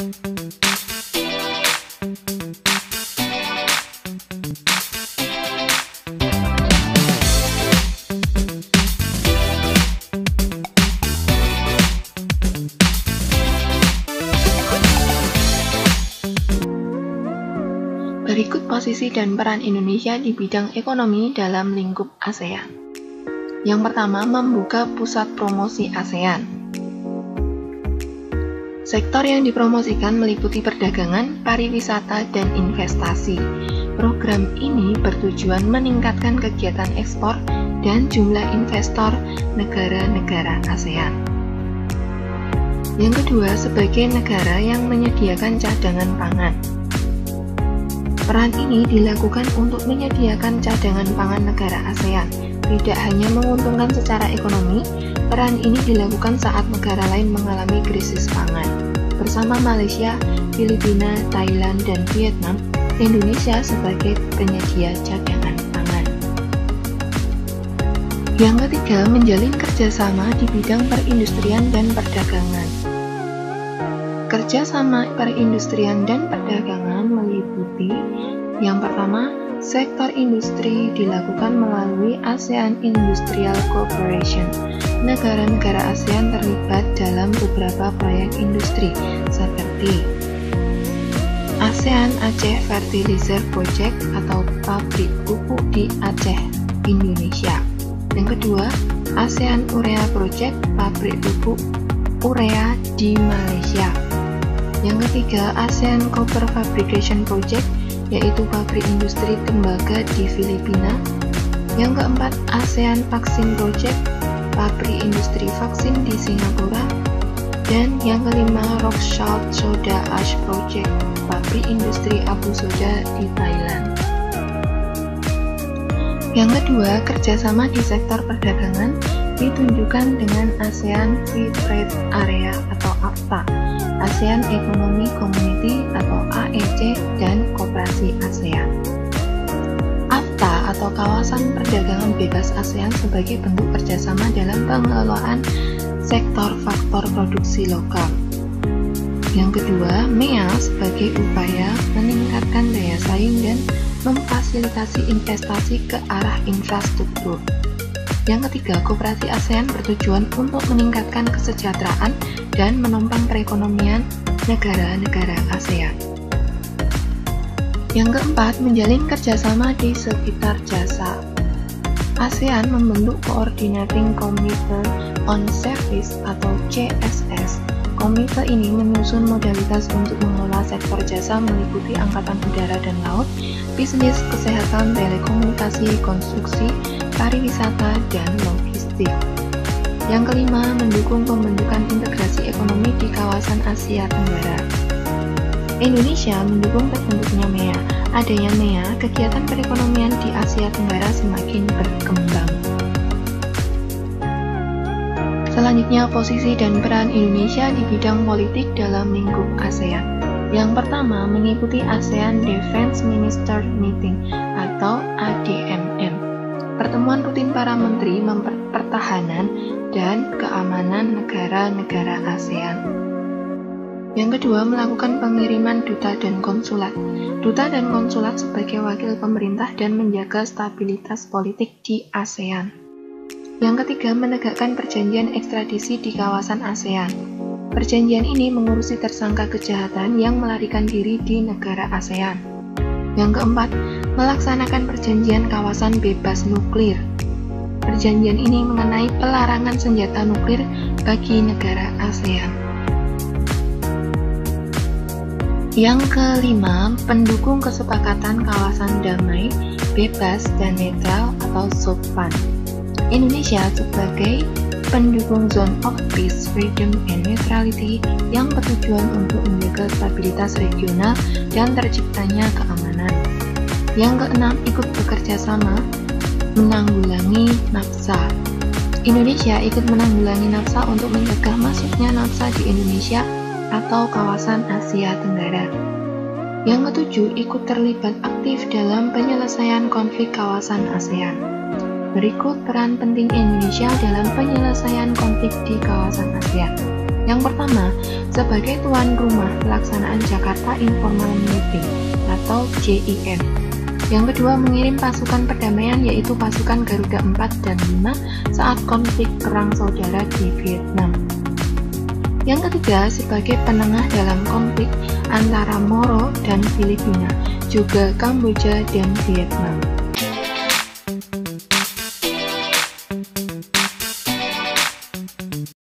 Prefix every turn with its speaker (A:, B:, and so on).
A: Berikut posisi dan peran Indonesia di bidang ekonomi dalam lingkup ASEAN. Yang pertama, membuka pusat promosi ASEAN. Sektor yang dipromosikan meliputi perdagangan, pariwisata, dan investasi. Program ini bertujuan meningkatkan kegiatan ekspor dan jumlah investor negara-negara ASEAN. Yang kedua, sebagai negara yang menyediakan cadangan pangan. Peran ini dilakukan untuk menyediakan cadangan pangan negara ASEAN. Tidak hanya menguntungkan secara ekonomi, peran ini dilakukan saat negara lain mengalami krisis pangan. Bersama Malaysia, Filipina, Thailand, dan Vietnam, Indonesia sebagai penyedia cadangan pangan. Yang ketiga, menjalin kerjasama di bidang perindustrian dan perdagangan. Kerjasama perindustrian dan perdagangan meliputi yang pertama, sektor industri dilakukan melalui ASEAN Industrial Cooperation. Negara-negara ASEAN terlibat dalam beberapa proyek industri seperti ASEAN Aceh Fertilizer Project atau pabrik pupuk di Aceh, Indonesia. Yang kedua, ASEAN Urea Project, pabrik pupuk urea di Malaysia. Yang ketiga, ASEAN Copper Fabrication Project, yaitu pabrik industri tembaga di Filipina. Yang keempat, ASEAN Vaccine Project, pabrik industri vaksin di Singapura. Dan yang kelima, Rock Salt Soda Ash Project, pabrik industri abu soda di Thailand. Yang kedua, kerjasama di sektor perdagangan ditunjukkan dengan ASEAN Free Trade Area atau AFTA, ASEAN Economic Community atau AEC, dan Koperasi ASEAN. AFTA atau Kawasan Perdagangan Bebas ASEAN sebagai bentuk kerjasama dalam pengelolaan sektor faktor produksi lokal. Yang kedua, MEA sebagai upaya meningkatkan daya saing dan memfasilitasi investasi ke arah infrastruktur. Yang ketiga, Koperasi ASEAN bertujuan untuk meningkatkan kesejahteraan dan menopang perekonomian negara-negara ASEAN. Yang keempat, menjalin kerjasama di sekitar jasa. ASEAN membentuk Coordinating Committee on Service atau CSS. Komite ini menyusun modalitas untuk mengelola sektor jasa meliputi angkatan udara dan laut, bisnis, kesehatan, telekomunikasi, konstruksi, pariwisata, dan logistik. Yang kelima, mendukung pembentukan integrasi ekonomi di kawasan Asia Tenggara. Indonesia mendukung terbentuknya MEA. Adanya MEA, kegiatan perekonomian di Asia Tenggara semakin berkembang. Selanjutnya, posisi dan peran Indonesia di bidang politik dalam lingkup ASEAN. Yang pertama, mengikuti ASEAN Defense Minister Meeting atau ADMM. Pertemuan rutin para menteri pertahanan dan keamanan negara-negara ASEAN. Yang kedua, melakukan pengiriman duta dan konsulat. Duta dan konsulat sebagai wakil pemerintah dan menjaga stabilitas politik di ASEAN. Yang ketiga, menegakkan perjanjian ekstradisi di kawasan ASEAN. Perjanjian ini mengurusi tersangka kejahatan yang melarikan diri di negara ASEAN. Yang keempat, melaksanakan perjanjian kawasan bebas nuklir. Perjanjian ini mengenai pelarangan senjata nuklir bagi negara ASEAN. Yang kelima, pendukung kesepakatan kawasan damai, bebas, dan netral atau SOPAN. Indonesia sebagai pendukung Zone of Peace, Freedom, and Neutrality yang bertujuan untuk menjaga stabilitas regional dan terciptanya keamanan. Yang keenam, ikut bekerja sama menanggulangi nafsa. Indonesia ikut menanggulangi nafsa untuk mencegah masuknya nafsa di Indonesia atau kawasan Asia Tenggara. Yang ketujuh, ikut terlibat aktif dalam penyelesaian konflik kawasan ASEAN. Berikut peran penting Indonesia dalam penyelesaian konflik di kawasan ASEAN. Yang pertama, sebagai tuan rumah pelaksanaan Jakarta Informal Meeting atau JIM. Yang kedua, mengirim pasukan perdamaian yaitu pasukan Garuda 4 dan 5 saat konflik perang saudara di Vietnam. Yang ketiga, sebagai penengah dalam konflik antara Moro dan Filipina, juga Kamboja dan Vietnam.